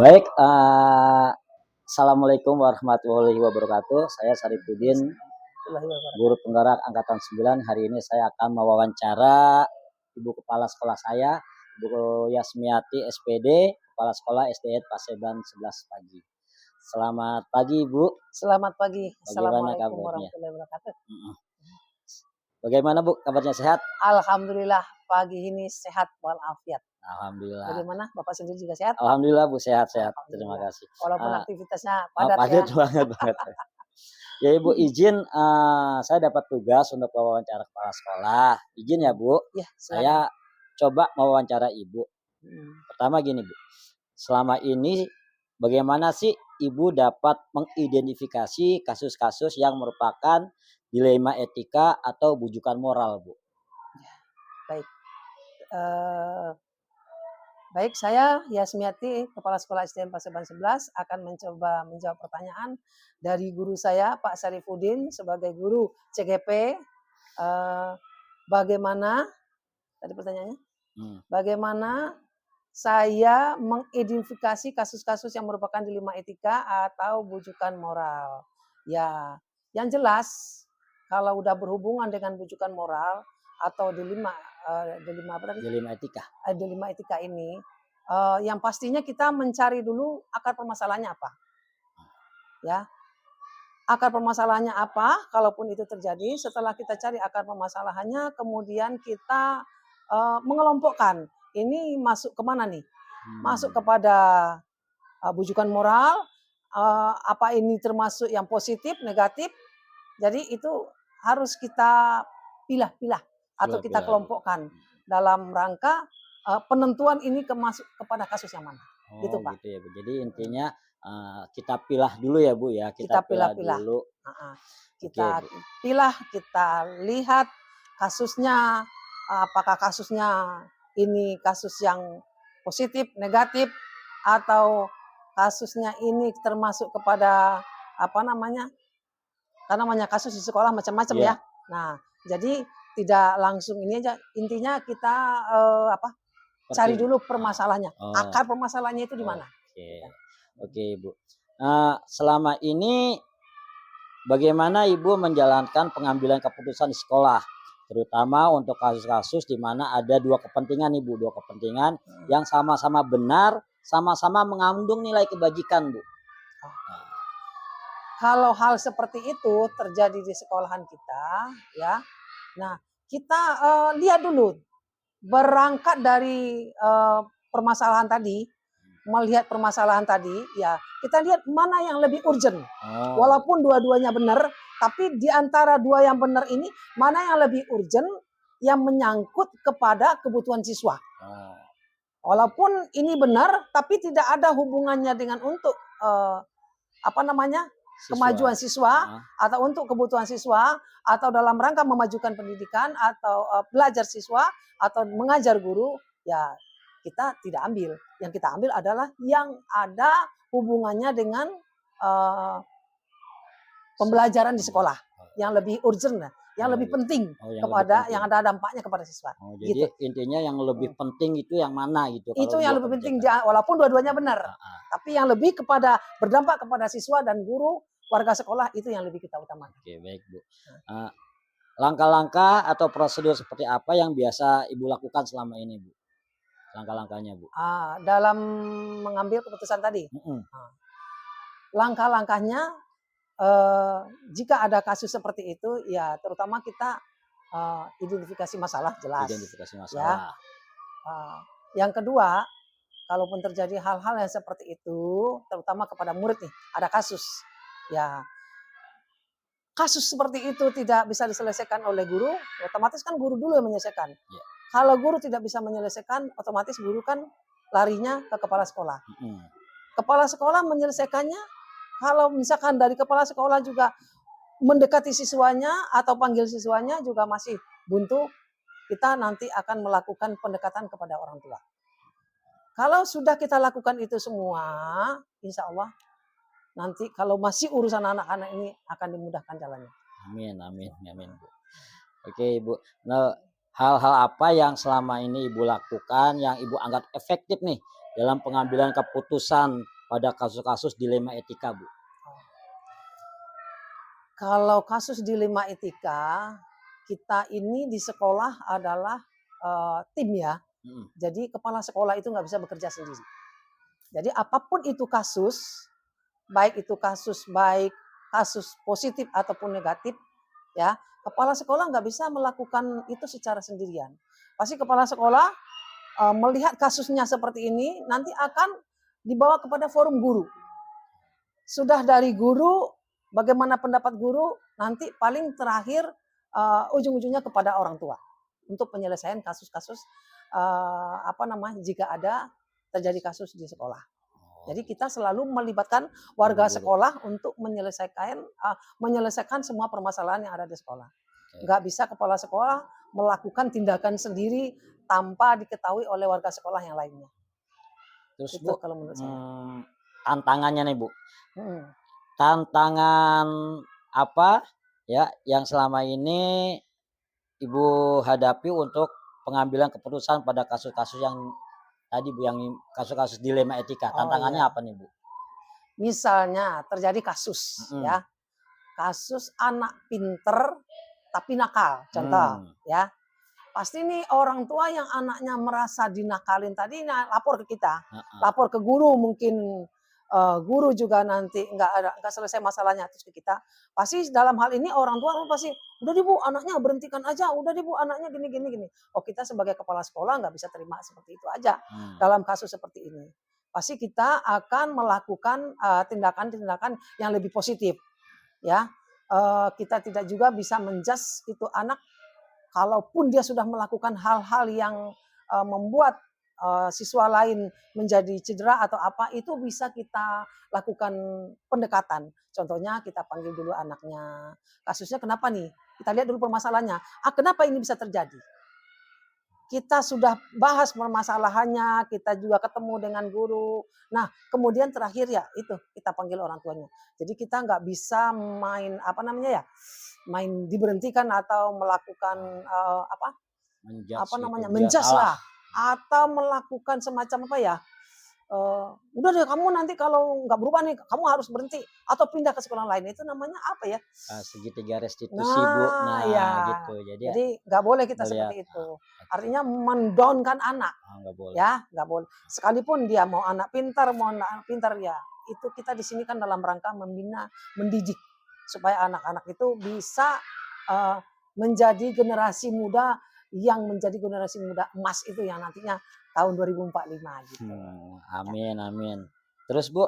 Baik, assalamualaikum warahmatullahi wabarakatuh. Saya Sarifudin, guru penggerak angkatan 9. Hari ini saya akan mewawancara Ibu Kepala Sekolah saya, Ibu Yasmiati SPD, Kepala Sekolah SDN Paseban 11 Pagi. Selamat pagi, Ibu. Selamat pagi. Bagaimana Assalamualaikum kabarnya? warahmatullahi wabarakatuh. Bagaimana, Bu? Kabarnya sehat? Alhamdulillah pagi ini sehat walafiat. Alhamdulillah. Bagaimana? Bapak sendiri juga sehat? Alhamdulillah, Bu, sehat-sehat. Terima Alhamdulillah. kasih. Walaupun aktivitasnya padat ya. Padat banget. Ya, Ibu izin, saya dapat tugas untuk wawancara kepala sekolah. Izin ya, Bu. Ya, Saya coba mewawancara Ibu. Pertama gini, Bu. Selama ini bagaimana sih Ibu dapat mengidentifikasi kasus-kasus yang merupakan dilema etika atau bujukan moral, Bu? Baik. Baik, saya Yasmiati, Kepala Sekolah SDN Paseban 11 akan mencoba menjawab pertanyaan dari guru saya Pak Sarifudin sebagai guru CGP. Bagaimana tadi pertanyaannya? Bagaimana saya mengidentifikasi kasus-kasus yang merupakan dilema etika atau bujukan moral? Ya, yang jelas kalau udah berhubungan dengan bujukan moral atau dilema etika. Dilema etika ini, yang pastinya kita mencari dulu akar permasalahannya apa, ya. Akar permasalahannya apa? Kalaupun itu terjadi, setelah kita cari akar permasalahannya, kemudian kita mengelompokkan. Ini masuk kemana nih? Masuk kepada bujukan moral. Apa ini termasuk yang positif, negatif? Jadi itu harus kita pilah-pilah atau kita kelompokkan dalam rangka penentuan ini masuk kepada kasus yang mana. Gitu, Pak. Gitu ya, Bu. Jadi intinya kita pilah dulu ya, Bu ya. Kita pilah dulu. Kita pilah, kita lihat kasusnya, apakah kasusnya ini kasus yang positif, negatif, atau kasusnya ini termasuk kepada karena kasus di sekolah macam-macam ya. Nah, jadi tidak langsung ini aja. Intinya kita cari dulu permasalahannya. Akar permasalahannya itu di mana? Oke, Bu. Selama ini bagaimana Ibu menjalankan pengambilan keputusan di sekolah, terutama untuk kasus-kasus di mana ada dua kepentingan, Ibu, dua kepentingan yang sama-sama benar, sama-sama mengandung nilai kebajikan, Bu. Kalau hal seperti itu terjadi di sekolahan kita, ya. Nah, kita lihat dulu, berangkat dari permasalahan tadi, melihat permasalahan tadi, ya kita lihat mana yang lebih urgent. Walaupun dua-duanya benar, tapi di antara dua yang benar ini, mana yang lebih urgent yang menyangkut kepada kebutuhan siswa. Walaupun ini benar, tapi tidak ada hubungannya dengan untuk kemajuan siswa atau untuk kebutuhan siswa atau dalam rangka memajukan pendidikan atau belajar siswa atau mengajar guru, ya kita tidak ambil. Yang kita ambil adalah yang ada hubungannya dengan pembelajaran di sekolah, yang lebih urgent, yang lebih penting yang ada dampaknya kepada siswa. Jadi intinya yang lebih penting itu yang mana gitu? Itu yang lebih penting, walaupun dua-duanya benar, tapi yang lebih berdampak kepada siswa dan guru, warga sekolah, itu yang lebih kita utamakan. Oke, baik, Bu. Langkah-langkah atau prosedur seperti apa yang biasa Ibu lakukan selama ini, Bu? Langkah-langkahnya, Bu. Dalam mengambil keputusan tadi. Langkah-langkahnya, jika ada kasus seperti itu, ya terutama kita identifikasi masalah, jelas. Identifikasi masalah. Yang kedua, kalaupun terjadi hal-hal yang seperti itu, terutama kepada murid nih, ada kasus. Ya, kasus seperti itu tidak bisa diselesaikan oleh guru, otomatis kan guru dulu yang menyelesaikan. Kalau guru tidak bisa menyelesaikan, otomatis guru kan larinya ke kepala sekolah. Kepala sekolah menyelesaikannya, kalau misalkan dari kepala sekolah juga mendekati siswanya atau panggil siswanya juga masih buntu, kita nanti akan melakukan pendekatan kepada orang tua. Kalau sudah kita lakukan itu semua, insya Allah nanti kalau masih urusan anak-anak ini akan dimudahkan jalannya. Amin, Bu. Oke, Ibu. Nah, hal-hal apa yang selama ini Ibu lakukan yang Ibu anggap efektif nih dalam pengambilan keputusan pada kasus-kasus dilema etika, Bu? Kalau kasus dilema etika, kita ini di sekolah adalah tim ya. Jadi kepala sekolah itu nggak bisa bekerja sendiri. Jadi apapun itu kasus, baik kasus positif ataupun negatif, ya kepala sekolah nggak bisa melakukan itu secara sendirian. Pasti kepala sekolah melihat kasusnya seperti ini, nanti akan dibawa kepada forum guru. Sudah dari guru, bagaimana pendapat guru, nanti paling terakhir ujung-ujungnya kepada orang tua untuk penyelesaian kasus-kasus jika ada terjadi kasus di sekolah. Jadi kita selalu melibatkan warga sekolah untuk menyelesaikan semua permasalahan yang ada di sekolah. Nggak bisa kepala sekolah melakukan tindakan sendiri tanpa diketahui oleh warga sekolah yang lainnya. Terus itu Bu, kalau menurut saya. Tantangannya nih Bu, tantangan apa ya yang selama ini Ibu hadapi untuk pengambilan keputusan pada kasus-kasus yang tadi Bu, yang kasus-kasus dilema etika, tantangannya apa nih Bu? Misalnya terjadi kasus ya, kasus anak pinter tapi nakal, contoh ya. Pasti nih orang tua yang anaknya merasa dinakalin tadi lapor ke kita, lapor ke guru, mungkin guru juga nanti nggak selesai masalahnya terus ke kita. Pasti dalam hal ini orang tua pasti udah deh Bu, anaknya berhentikan aja, udah deh Bu, anaknya gini. Oh, kita sebagai kepala sekolah nggak bisa terima seperti itu aja dalam kasus seperti ini. Pasti kita akan melakukan tindakan-tindakan yang lebih positif, ya. Kita tidak juga bisa menjudge itu anak. Kalaupun dia sudah melakukan hal-hal yang membuat siswa lain menjadi cedera atau apa, itu bisa kita lakukan pendekatan. Contohnya kita panggil dulu anaknya. Kasusnya kenapa nih? Kita lihat dulu permasalahannya. Kenapa ini bisa terjadi? Kita sudah bahas permasalahannya, kita juga ketemu dengan guru. Nah, kemudian terakhir ya itu kita panggil orang tuanya. Jadi kita nggak bisa main main diberhentikan atau melakukan menjudge lah, atau melakukan semacam udah deh kamu nanti kalau nggak berubah nih kamu harus berhenti atau pindah ke sekolah lain. Itu namanya apa ya? Segitiga restitusi Bu. Gitu. Jadi nggak boleh kita seperti itu. Artinya mendownkan anak. Nggak boleh. Ya, nggak boleh. Sekalipun dia mau anak pintar ya, itu kita di sini kan dalam rangka membina, mendidik supaya anak-anak itu bisa menjadi generasi muda yang menjadi generasi muda emas itu yang nantinya tahun 2045 gitu. Amin. Terus Bu,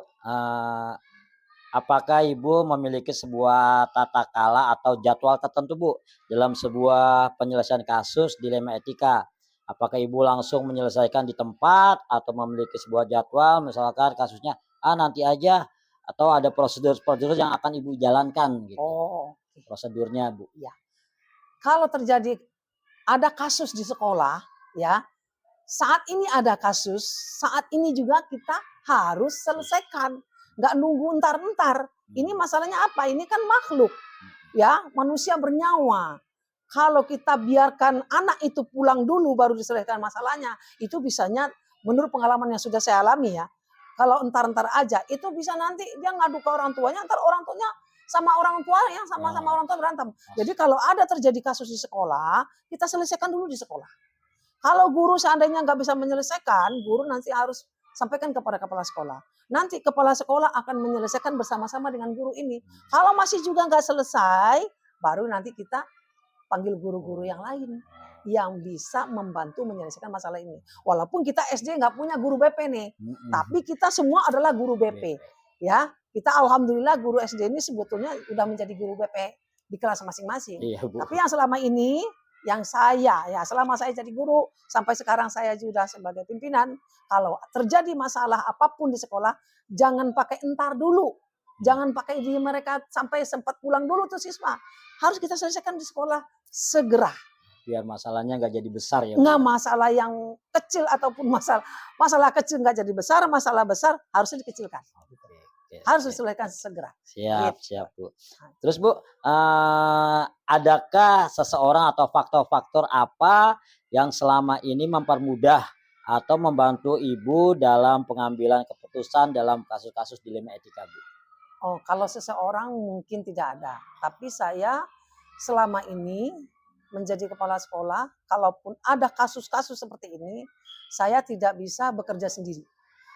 apakah Ibu memiliki sebuah tata kala atau jadwal tertentu Bu dalam sebuah penyelesaian kasus dilema etika? Apakah Ibu langsung menyelesaikan di tempat atau memiliki sebuah jadwal, misalkan kasusnya nanti aja, atau ada prosedur yang akan Ibu jalankan gitu? Prosedurnya Bu. Ya. Kalau terjadi ada kasus di sekolah, ya, saat ini ada kasus, saat ini juga kita harus selesaikan. Nggak nunggu entar-entar. Ini masalahnya apa? Ini kan makhluk, ya, manusia bernyawa. Kalau kita biarkan anak itu pulang dulu baru diselesaikan masalahnya, itu bisanya menurut pengalaman yang sudah saya alami ya. Kalau entar-entar aja, itu bisa nanti dia ngadu ke orang tuanya, entar orang tuanya sama orang tua yang sama-sama orang tua berantem. Jadi kalau ada terjadi kasus di sekolah, kita selesaikan dulu di sekolah. Kalau guru seandainya nggak bisa menyelesaikan, guru nanti harus sampaikan kepada kepala sekolah. Nanti kepala sekolah akan menyelesaikan bersama-sama dengan guru ini. Kalau masih juga nggak selesai, baru nanti kita panggil guru-guru yang lain yang bisa membantu menyelesaikan masalah ini. Walaupun kita SD nggak punya guru BP nih, tapi kita semua adalah guru BP. Ya, kita alhamdulillah guru SD ini sebetulnya sudah menjadi guru BP di kelas masing-masing. Tapi yang selama ini, selama saya jadi guru, sampai sekarang saya juga sebagai pimpinan, kalau terjadi masalah apapun di sekolah, jangan pakai entar dulu. Jangan pakai mereka sampai sempat pulang dulu tuh siswa. Harus kita selesaikan di sekolah segera. Biar masalahnya nggak jadi besar ya. Nggak masalah yang kecil ataupun masalah kecil nggak jadi besar, masalah besar harusnya dikecilkan. Harus diselesaikan segera. Siap Bu. Terus Bu, adakah seseorang atau faktor-faktor apa yang selama ini mempermudah atau membantu Ibu dalam pengambilan keputusan dalam kasus-kasus dilema etika, Bu? Oh, kalau seseorang mungkin tidak ada, tapi saya selama ini menjadi kepala sekolah, kalaupun ada kasus-kasus seperti ini, saya tidak bisa bekerja sendiri.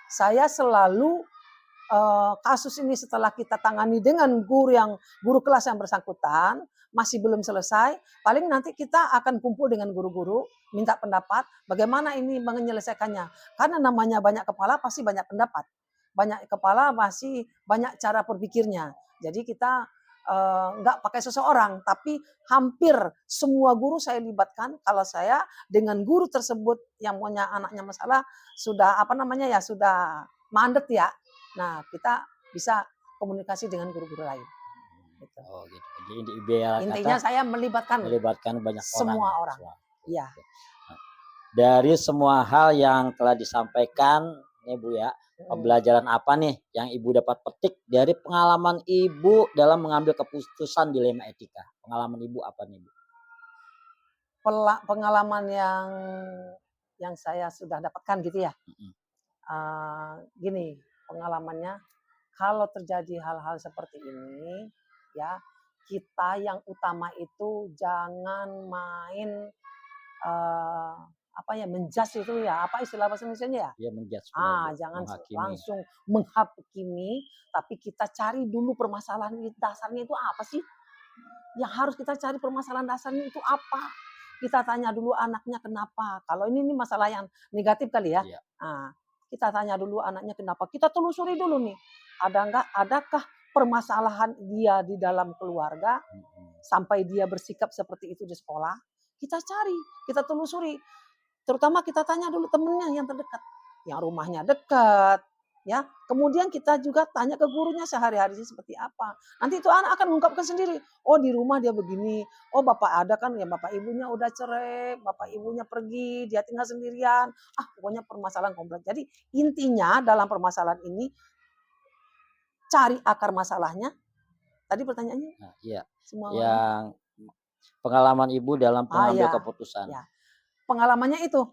Saya selalu kasus ini setelah kita tangani dengan guru kelas yang bersangkutan masih belum selesai, paling nanti kita akan kumpul dengan guru-guru minta pendapat bagaimana ini menyelesaikannya. Karena namanya banyak kepala pasti banyak pendapat. Banyak kepala masih banyak cara berpikirnya. Jadi kita nggak pakai seseorang, tapi hampir semua guru saya libatkan. Kalau saya dengan guru tersebut yang punya anaknya masalah sudah sudah mandet ya. Nah, kita bisa komunikasi dengan guru-guru lain. Gitu. Oh gitu. Jadi ideal Intinya saya melibatkan banyak semua orang. Iya. Dari semua hal yang telah disampaikan, nih Bu ya, pembelajaran apa nih yang Ibu dapat petik dari pengalaman Ibu dalam mengambil keputusan dilema etika? Pengalaman Ibu apa nih, Bu? Pengalaman yang saya sudah dapatkan gitu ya. Gini, pengalamannya kalau terjadi hal-hal seperti ini ya, kita yang utama itu jangan main menjudge itu ya, apa istilah bahasa Indonesianya ya? Iya, menjudge. Jangan langsung menghakimi, tapi kita cari dulu permasalahan dasarnya itu apa sih? Yang harus kita cari permasalahan dasarnya itu apa? Kita tanya dulu anaknya kenapa. Kalau ini masalah yang negatif kali ya. Iya. Kita tanya dulu anaknya kenapa. Kita telusuri dulu nih. Adakah permasalahan dia di dalam keluarga sampai dia bersikap seperti itu di sekolah? Kita cari, kita telusuri. Terutama kita tanya dulu temennya yang terdekat, yang rumahnya dekat, ya. Kemudian kita juga tanya ke gurunya sehari-hari seperti apa. Nanti itu anak akan mengungkapkan sendiri. Oh, di rumah dia begini. Oh, bapak ada kan ya, bapak ibunya udah cerai, bapak ibunya pergi, dia tinggal sendirian. Pokoknya permasalahan kompleks. Jadi intinya dalam permasalahan ini cari akar masalahnya. Tadi pertanyaannya? Iya. Semua yang pengalaman Ibu dalam pengambil keputusan. Ya. Pengalamannya itu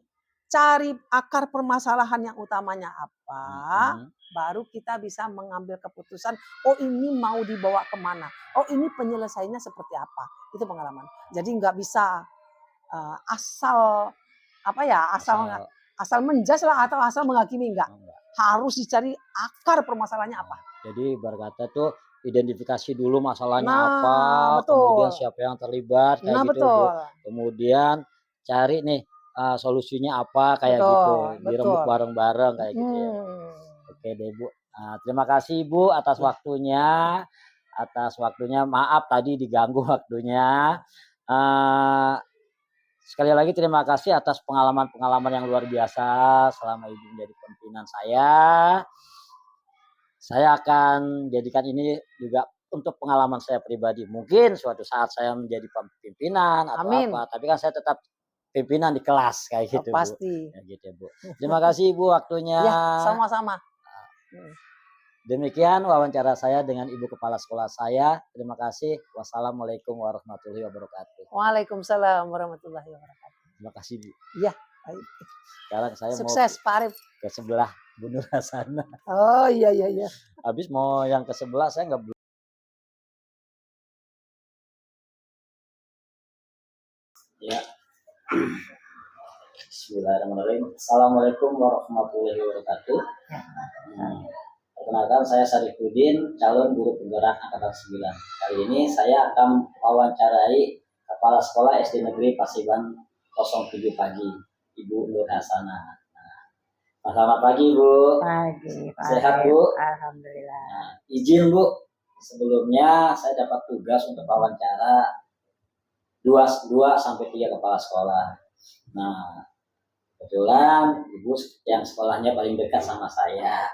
cari akar permasalahan yang utamanya apa, baru kita bisa mengambil keputusan. Oh, ini mau dibawa kemana? Oh, ini penyelesaiannya seperti apa? Itu pengalaman. Jadi nggak bisa asal menjudge lah atau asal menghakimi, enggak. Harus dicari akar permasalahannya apa. Jadi berkata tuh identifikasi dulu masalahnya apa, betul. Kemudian siapa yang terlibat kayak gitu, betul. Bu. Kemudian cari nih solusinya apa kayak gitu, dirembuk bareng-bareng kayak gitu ya. Oke deh, Bu. Terima kasih Bu atas waktunya. Maaf tadi diganggu waktunya. Sekali lagi terima kasih atas pengalaman-pengalaman yang luar biasa selama Ibu menjadi pimpinan saya. Saya akan jadikan ini juga untuk pengalaman saya pribadi. Mungkin suatu saat saya menjadi pimpinan atau apa, tapi kan saya tetap pimpinan di kelas kayak gitu, pasti. Bu. Ya gitu, Bu. Terima kasih Ibu waktunya. Ya, sama-sama. Demikian wawancara saya dengan Ibu Kepala Sekolah saya. Terima kasih. Wassalamualaikum warahmatullahi wabarakatuh. Waalaikumsalam warahmatullahi wabarakatuh. Terima kasih, Bu. Iya. Sekarang saya sukses, Pak Arif. Ke sebelah Bu Nur Hasanah. Oh iya. Habis mau yang ke sebelah saya nggak belum. Ya. Bismillahirrahmanirrahim. Assalamualaikum warahmatullahi wabarakatuh. Perkenalkan saya Sarifudin, calon guru penggerak angkatan 9. Kali ini saya akan wawancarai Kepala Sekolah SD Negeri Pasiban 07 Pagi, Ibu Nur Hasanah. Selamat pagi, Bu. Pagi. Sehat, Bu? Alhamdulillah. Izin, Bu. Sebelumnya saya dapat tugas untuk wawancara 2-3 kepala sekolah. Nah, kebetulan Ibu yang sekolahnya paling dekat sama saya.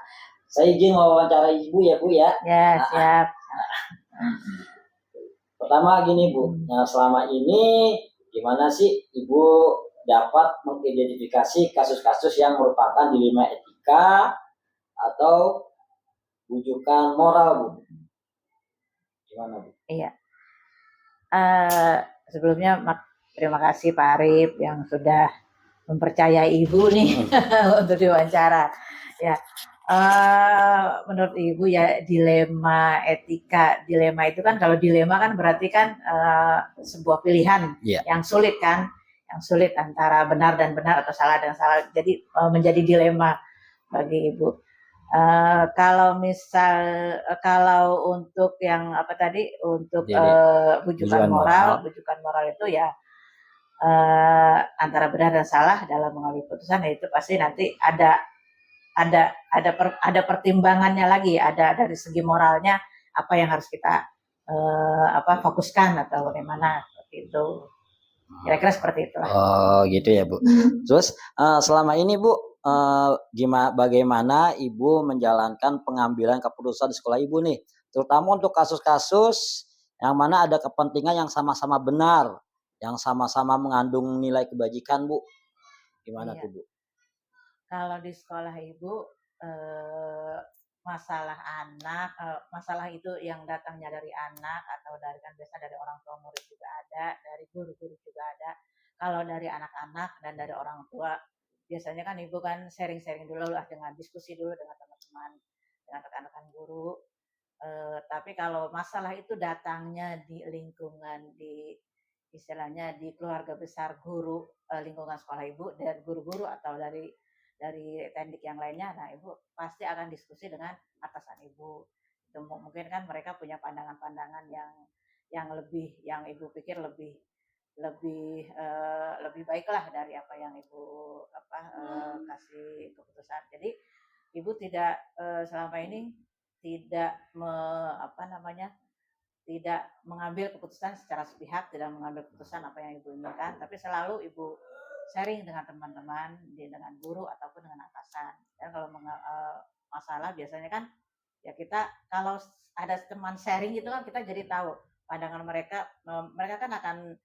Saya izin wawancara Ibu ya, Bu ya. Ya, siap. Pertama gini, Bu. Nah, selama ini gimana sih Ibu dapat mengidentifikasi kasus-kasus yang merupakan dilema etika atau bujukan moral, Bu? Gimana, Bu? Iya. Sebelumnya terima kasih Pak Arif yang sudah mempercayai Ibu nih untuk diwawancara. Ya, menurut Ibu ya dilema etika. Dilema itu kan kalau dilema kan berarti kan sebuah pilihan yang sulit kan, yang sulit antara benar dan benar atau salah dan salah. Jadi menjadi dilema bagi Ibu. Kalau untuk yang apa tadi untuk bujukan moral itu ya antara benar dan salah dalam mengambil keputusan, itu pasti nanti ada pertimbangannya lagi, ada dari segi moralnya apa yang harus kita fokuskan atau bagaimana seperti itu. Kira-kira seperti itu. Oh gitu ya Bu. Terus selama ini Bu bagaimana Ibu menjalankan pengambilan keputusan di sekolah Ibu nih, terutama untuk kasus-kasus yang mana ada kepentingan yang sama-sama benar, yang sama-sama mengandung nilai kebajikan Bu. Gimana tuh Bu? Kalau di sekolah Ibu masalah anak, masalah itu yang datangnya dari anak atau dari kan biasa dari orang tua murid juga ada, dari guru-guru juga ada. Kalau dari anak-anak dan dari orang tua biasanya kan Ibu kan sharing-sharing dulu lah, dengan diskusi dulu dengan teman-teman, dengan rekan-rekan guru. Tapi kalau masalah itu datangnya di lingkungan, di istilahnya di keluarga besar guru, lingkungan sekolah Ibu dan guru-guru atau dari teknik yang lainnya, nah Ibu pasti akan diskusi dengan atasan Ibu. Itu mungkin kan mereka punya pandangan-pandangan yang lebih, yang Ibu pikir lebih baiklah dari apa yang Ibu kasih keputusan. Jadi Ibu tidak selama ini tidak tidak mengambil keputusan secara sepihak, tidak mengambil keputusan apa yang Ibu inginkan, tapi selalu Ibu sharing dengan teman-teman, dengan guru ataupun dengan atasan. Dan kalau masalah biasanya kan ya kita kalau ada teman sharing itu kan kita jadi tahu pandangan mereka. Mereka kan akan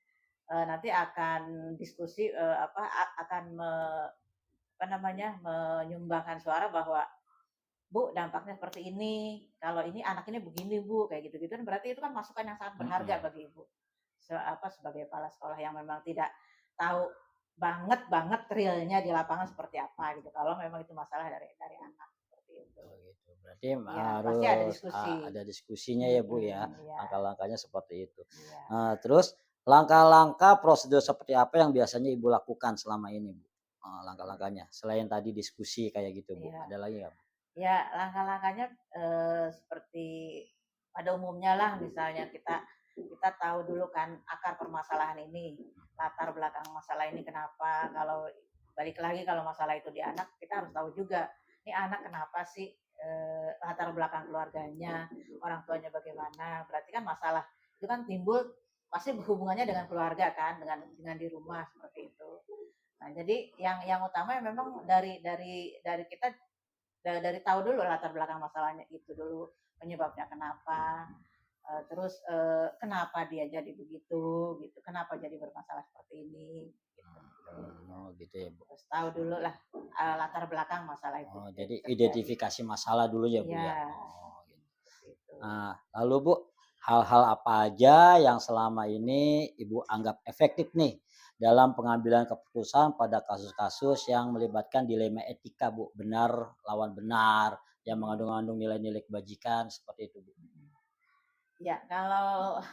nanti akan diskusi akan menyumbangkan suara bahwa Bu, dampaknya seperti ini, kalau ini anak ini begini Bu, kayak gitu-gitu. Berarti itu kan masukan yang sangat berharga bagi Ibu. Sebagai kepala sekolah yang memang tidak tahu banget realnya di lapangan seperti apa gitu. Kalau memang itu masalah dari anak seperti itu. Oh gitu. Berarti ya, harus pasti ada diskusi. Ada diskusinya ya Bu ya. Ya. Langkah-langkahnya seperti itu. Ya. Terus langkah-langkah prosedur seperti apa yang biasanya Ibu lakukan selama ini Bu? Langkah-langkahnya selain tadi diskusi kayak gitu Bu. Ya. Ada lagi nggak Bu? Ya, langkah-langkahnya seperti pada umumnya lah, misalnya kita tahu dulu kan akar permasalahan ini, latar belakang masalah ini kenapa. Kalau balik lagi kalau masalah itu di anak, kita harus tahu juga ini anak kenapa sih, latar belakang keluarganya, orang tuanya bagaimana. Berarti kan masalah itu kan timbul pasti berhubungannya dengan keluarga kan, dengan di rumah seperti itu. Nah, jadi yang utama memang dari kita dari tahu dulu latar belakang masalahnya itu dulu, penyebabnya kenapa, terus kenapa dia jadi begitu gitu, kenapa jadi bermasalah seperti ini gitu. Oh gitu ya Bu. Terus tahu dulu lah latar belakang masalah itu. Jadi identifikasi masalah dulu ya Bu ya. Gitu. Lalu Bu, hal-hal apa aja yang selama ini Ibu anggap efektif nih dalam pengambilan keputusan pada kasus-kasus yang melibatkan dilema etika Bu, benar lawan benar, yang mengandung nilai-nilai kebajikan seperti itu Bu? Ya kalau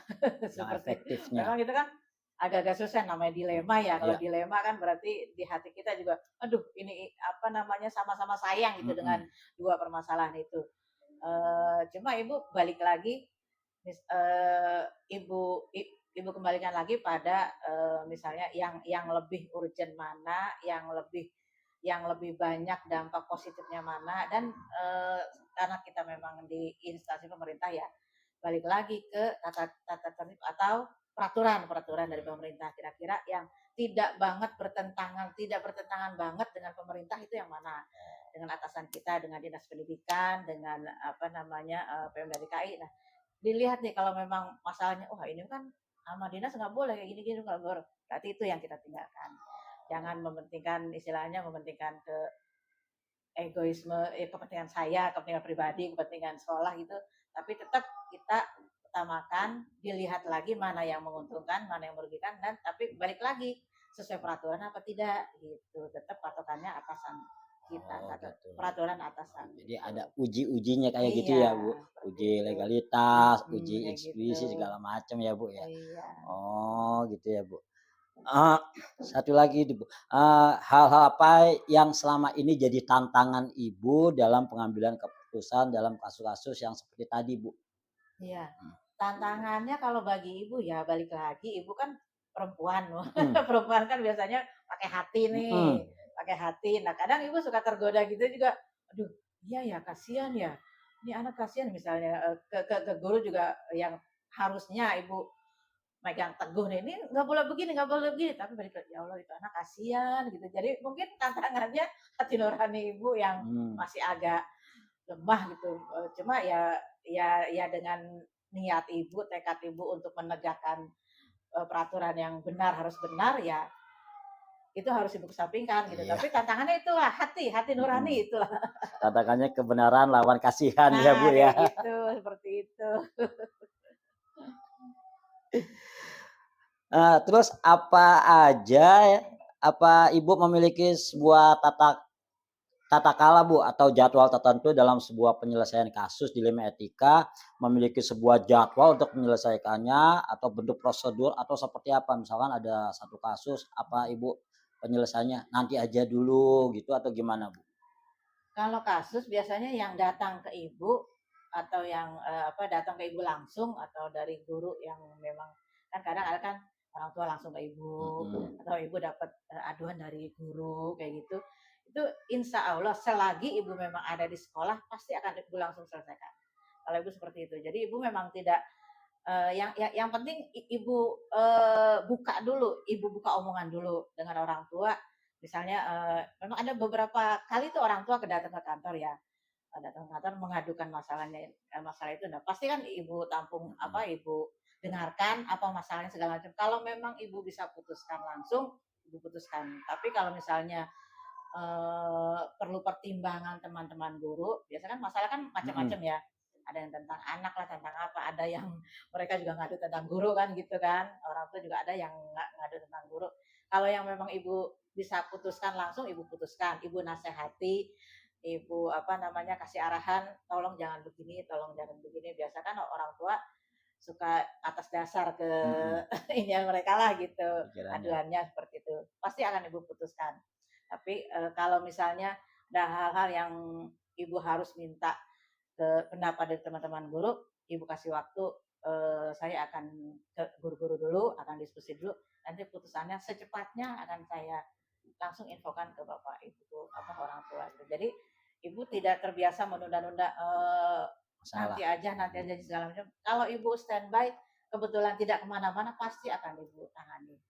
seperti efektifnya, memang itu kan agak-agak susah, namanya dilema ya. Kalau dilema kan berarti di hati kita juga, aduh ini sama-sama sayang gitu dengan dua permasalahan itu. Cuma Ibu balik lagi, Ibu kembalikan lagi pada misalnya yang lebih urgent mana, yang lebih banyak dampak positifnya mana, dan karena kita memang di instansi pemerintah ya, balik lagi ke tata tertib atau peraturan dari pemerintah, kira-kira yang tidak bertentangan banget dengan pemerintah itu yang mana, dengan atasan kita, dengan dinas pendidikan, dengan Pemda DKI. Nah, dilihat nih kalau memang masalahnya, ini kan sama dinas nggak boleh kayak gini nggak boleh, berarti itu yang kita tinggalkan. Jangan mementingkan ke egoisme, kepentingan saya, kepentingan pribadi, kepentingan sekolah gitu, tapi tetap kita utamakan, dilihat lagi mana yang menguntungkan, mana yang merugikan, dan tapi balik lagi sesuai peraturan apa tidak gitu. Tetap patokannya atasan kita, gitu. peraturan atasan. Jadi ada uji-ujinya kayak gitu Iya, ya Bu, uji itu. legalitas, uji Kayak institusi gitu. segala macam ya Bu ya. Iya. Oh gitu ya Bu. Satu lagi Bu, hal-hal apa yang selama ini jadi tantangan Ibu dalam pengambilan keputusan dalam kasus-kasus yang seperti tadi Bu? Iya. Tantangannya kalau bagi ibu ya balik lagi, ibu kan perempuan, Mhm, perempuan kan biasanya pakai hati nih, mhm, pakai hati. Nah kadang ibu suka tergoda gitu juga, aduh iya ya kasihan ya, ini anak kasihan misalnya ke guru juga yang harusnya ibu megang teguh nih, ini nggak boleh begini, nggak boleh begini, tapi balik lagi, ya Allah itu anak kasihan gitu. Jadi mungkin tantangannya hati nurani ibu yang mhm. masih agak lemah gitu. Cuma ya dengan niat ibu, tekad ibu untuk menegakkan peraturan yang benar harus benar ya itu harus ibu kesampingkan gitu. Iya, Tapi tantangannya itulah hati mhm. nurani itulah. Tantangannya kebenaran lawan kasihan ya Nah, Bu ya. kayak gitu, seperti itu. Terus apa aja apa Ibu memiliki sebuah tata kala Bu atau jadwal tertentu dalam sebuah penyelesaian kasus dilema etika, memiliki sebuah jadwal untuk menyelesaikannya atau bentuk prosedur atau seperti apa? Misalkan ada satu kasus, apa Ibu penyelesaiannya nanti aja dulu gitu atau gimana Bu? Kalau kasus biasanya yang datang ke ibu atau yang datang ke ibu langsung atau dari guru yang memang kan kadang ada kan orang tua langsung ke ibu Mhm, atau ibu dapat aduan dari guru kayak gitu. Itu insya Allah selagi ibu memang ada di sekolah pasti akan ibu langsung selesaikan. Kalau ibu seperti itu. Jadi ibu memang tidak yang penting ibu buka dulu, ibu buka omongan dulu dengan orang tua. Misalnya memang ada beberapa kali tuh orang tua datang ke kantor ya, datang ke kantor mengadukan masalahnya, masalah itu. Nah pasti kan ibu tampung mhm, ibu dengarkan apa masalahnya segala macam. Kalau memang ibu bisa putuskan langsung, ibu putuskan. Tapi kalau misalnya perlu pertimbangan teman-teman guru, biasanya kan masalah kan macam-macam mhm, ya. Ada yang tentang anak lah, tentang apa, ada yang mereka juga ngadu tentang guru kan gitu kan. Orang tua juga ada yang ngadu tentang guru. Kalau yang memang ibu bisa putuskan langsung, ibu putuskan, ibu nasihati, ibu kasih arahan, tolong jangan begini, tolong jangan begini. Biasa kan orang tua suka atas dasar ke mhm, ini mereka lah gitu, pikirannya. aduannya seperti itu. Pasti akan ibu putuskan. Tapi kalau misalnya ada hal-hal yang ibu harus minta ke pendapat dari teman-teman guru, ibu kasih waktu, saya akan ke guru-guru dulu, akan diskusi dulu, nanti putusannya secepatnya akan saya langsung infokan ke bapak ibu orang tua itu. Jadi ibu tidak terbiasa menunda-nunda Masalah. nanti aja segala macam. Kalau ibu standby kebetulan tidak kemana-mana pasti akan ibu tangani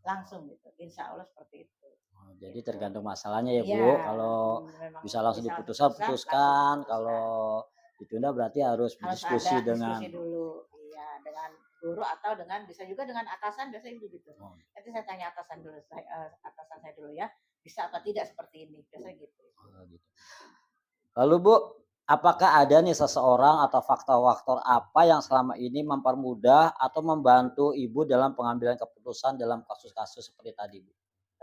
langsung gitu. Insya Allah seperti itu. Oh, jadi Gitu. tergantung masalahnya ya Iya, Bu, kalau memang bisa langsung bisa langsung diputuskan, putuskan, langsung putuskan, diputuskan. kalau ditunda berarti harus Harus ada berdiskusi dengan diskusi dulu, iya, dengan guru atau bisa juga dengan atasan biasanya begitu. oh, Nanti saya tanya atasan dulu, atasan saya dulu ya, bisa apa tidak seperti ini, biasanya gitu. gitu. Lalu Bu, apakah ada nih seseorang atau faktor-faktor apa yang selama ini mempermudah atau membantu Ibu dalam pengambilan keputusan dalam kasus-kasus seperti tadi Bu?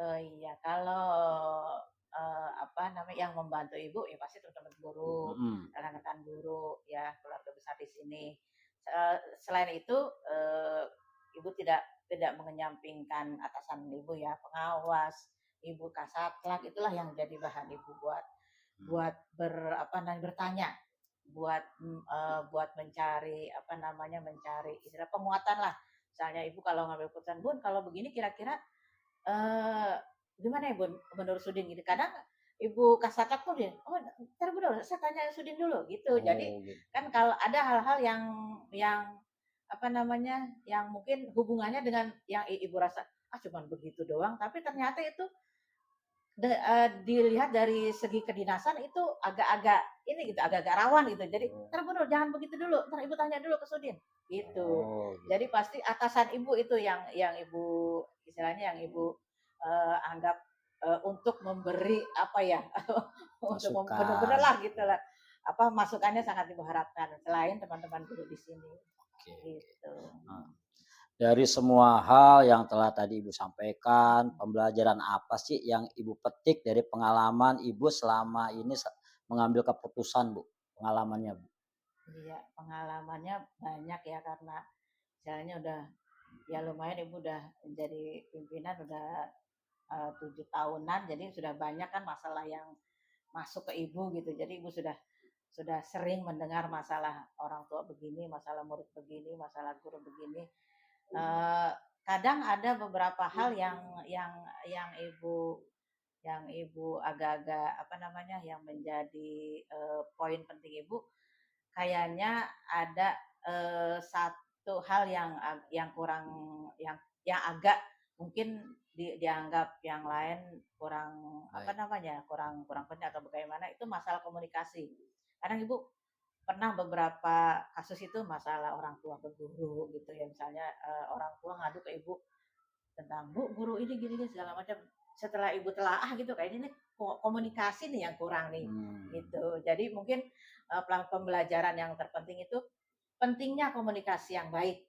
Iya, kalau yang membantu ibu ya pasti teman-teman guru, Mhm, rekan-rekan guru, ya keluarga besar di sini. Selain itu, ibu tidak mengenyampingkan atasan ibu ya, pengawas, ibu kasatlang itulah yang jadi bahan ibu buat mhm, buat bertanya, buat mencari mencari istilah penguatan lah. Misalnya ibu kalau ngambil keputusan, "Bun, kalau begini kira-kira Eee, gimana ya Bun, menurut Sudin gitu. Kadang ibu kasatag tuh dia, "Oh entar dulu, saya tanya Sudin dulu," gitu. Jadi oh gitu, kan kalau ada hal-hal yang yang mungkin hubungannya dengan yang ibu rasa, "Ah cuman begitu doang," tapi ternyata itu dilihat dari segi kedinasan itu agak-agak ini gitu, agak-agak rawan gitu. Jadi, oh, "Entar dulu, jangan begitu dulu, entar ibu tanya dulu ke Sudin," gitu. oh gitu, Jadi pasti atasan ibu itu yang ibu istilahnya yang ibu, anggap, untuk memberi apa ya, untuk bener-bener masukan, lah gitulah, masukannya sangat ibu harapkan, selain teman-teman guru di sini, oke, gitu. heeh. Dari semua hal yang telah tadi Ibu sampaikan, pembelajaran apa sih yang Ibu petik dari pengalaman Ibu selama ini mengambil keputusan, Bu? Pengalamannya, Bu. Iya, pengalamannya banyak ya karena misalnya udah ya lumayan Ibu udah jadi pimpinan udah 7 tahunan, jadi sudah banyak kan masalah yang masuk ke Ibu gitu. Jadi Ibu sudah sering mendengar masalah orang tua begini, masalah murid begini, masalah guru begini. Eh, Kadang ada beberapa hal yang ibu agak-agak apa namanya yang menjadi poin penting ibu kayaknya ada satu hal yang kurang yang agak mungkin dianggap yang lain kurang apa Baik. namanya kurang kurang penting atau bagaimana itu masalah komunikasi. Kadang ibu pernah beberapa kasus itu masalah orang tua ke guru gitu ya misalnya orang tua ngadu ke ibu tentang bu guru ini gini gini segala macam setelah ibu telaah gitu kayaknya nih komunikasi nih yang kurang nih gitu jadi mungkin pembelajaran yang terpenting itu pentingnya komunikasi yang baik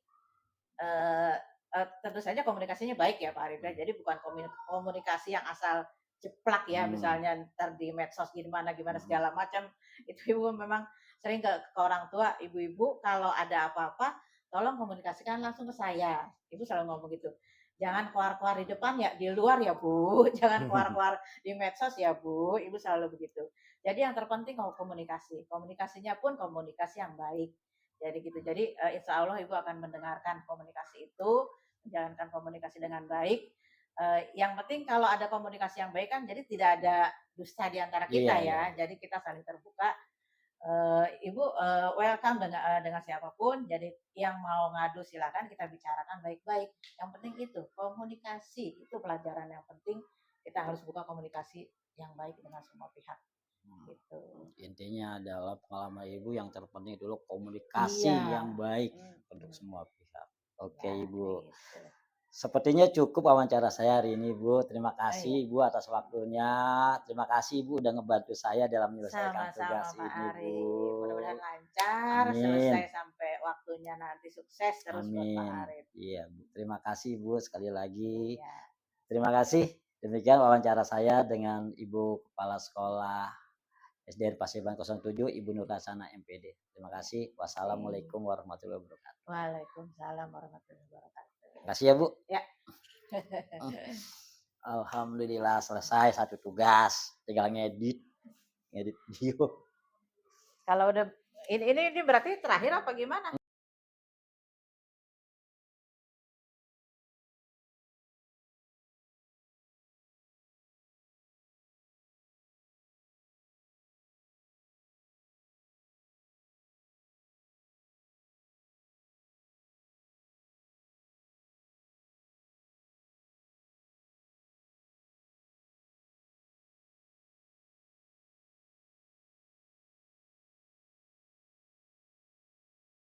eh, tentu saja komunikasinya baik ya Pak Arif ya. Jadi bukan komunikasi yang asal jeplak ya misalnya ntar di medsos gimana gimana segala macam itu ibu memang sering ke orang tua ibu-ibu kalau ada apa-apa tolong komunikasikan langsung ke saya ibu selalu ngomong gitu jangan keluar-keluar di depan ya di luar ya Bu jangan keluar-keluar di medsos ya Bu ibu selalu begitu jadi yang terpenting komunikasi komunikasinya pun komunikasi yang baik jadi gitu jadi insya Allah ibu akan mendengarkan komunikasi itu menjalankan komunikasi dengan baik yang penting kalau ada komunikasi yang baik kan jadi tidak ada dusta di antara kita Iya. jadi kita saling terbuka ibu welcome dengan siapapun jadi yang mau ngadu silakan kita bicarakan baik-baik yang penting itu komunikasi itu pelajaran yang penting kita harus buka komunikasi yang baik dengan semua pihak gitu Intinya adalah pengalaman Ibu yang terpenting dulu komunikasi iya yang baik untuk semua pihak. Oke, ya Ibu. gitu Sepertinya cukup wawancara saya hari ini, Bu. Terima oh iya kasih, Ibu, atas waktunya. Terima kasih, Ibu, udah ngebantu saya dalam menyelesaikan sama-sama tugas Pak ini, Bu. Arif. Mudah-mudahan lancar, selesai Amin. sampai waktunya nanti sukses terus buat Pak Amin. Arif. Iya, Bu. Terima kasih, Bu, sekali lagi. Iya. Terima kasih. Demikian wawancara saya dengan Ibu Kepala Sekolah SDN Paseban 07, Ibu Nur Hasana MPD. Terima Ya. kasih. Wassalamualaikum warahmatullahi wabarakatuh. Waalaikumsalam warahmatullahi wabarakatuh. Terima kasih ya, Bu. Ya. Alhamdulillah selesai satu tugas. Tinggal ngedit video. Kalau udah ini berarti terakhir apa gimana?